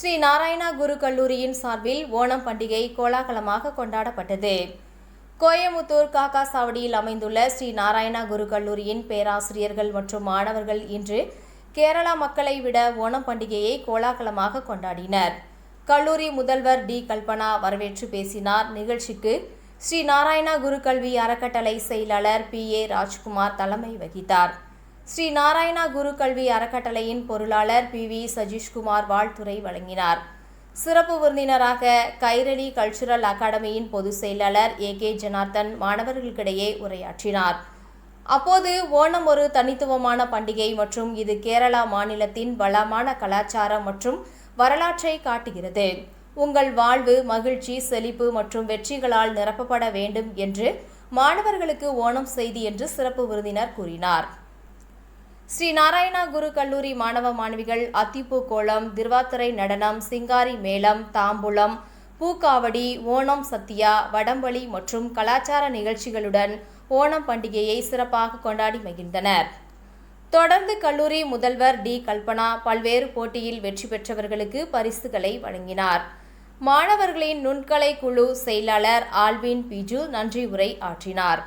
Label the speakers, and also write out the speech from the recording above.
Speaker 1: ஸ்ரீ நாராயணா குரு கல்லூரியின் சார்பில் ஓணம் பண்டிகை கோலாகலமாக கொண்டாடப்பட்டது. கோயமுத்தூர் காக்கா சாவடியில் அமைந்துள்ள ஸ்ரீ நாராயணா குரு கல்லூரியின் பேராசிரியர்கள் மற்றும் மாணவர்கள் இன்று கேரளா மக்களை விட ஓணம் பண்டிகையை கோலாகலமாக கொண்டாடினர். கல்லூரி முதல்வர் டி. கல்பனா வரவேற்று பேசினார். நிகழ்ச்சிக்கு ஸ்ரீ நாராயணா குரு கல்வி அறக்கட்டளை செயலாளர் பி.ஏ. ராஜ்குமார் தலைமை வகித்தார். ஸ்ரீ நாராயணா குரு கல்வி அறக்கட்டளையின் பொருளாளர் பி.வி. சஜீஷ்குமார் வாழ்த்துரை வழங்கினார். சிறப்பு விருந்தினராக கைரளி கல்ச்சுரல் அகாடமியின் பொதுச் செயலாளர் ஏ.கே. ஜனார்த்தன் மாணவர்களுக்கிடையே உரையாற்றினார். அப்போது ஓணம் ஒரு தனித்துவமான பண்டிகை மற்றும் இது கேரளா மாநிலத்தின் வளமான கலாச்சாரம் மற்றும் வரலாற்றை காட்டுகிறது. உங்கள் வாழ்வு மகிழ்ச்சி, செழிப்பு மற்றும் வெற்றிகளால் நிரப்பப்பட வேண்டும் என்று மாணவர்களுக்கு ஓணம் செய்தி என்று சிறப்பு விருந்தினர் கூறினார். ஸ்ரீ நாராயணா குரு கல்லூரி மாணவ மாணவிகள் அத்திப்பூ கோலம், திருவாதிரை நடனம், சிங்காரி மேளம், தாம்பூலம், பூக்காவடி, ஓணம் சத்யா, வடம்பலி மற்றும் கலாச்சார நிகழ்ச்சிகளுடன் ஓணம் பண்டிகையை சிறப்பாக கொண்டாடி மகிழ்ந்தனர். தொடர்ந்து கல்லூரி முதல்வர் டி. கல்பனா பல்வேறு போட்டியில் வெற்றி பெற்றவர்களுக்கு பரிசுகளை வழங்கினார். மாணவர்களின் நுண்கலை குழு செயலாளர் ஆல்வின் பிஜு நன்றி உரை ஆற்றினார்.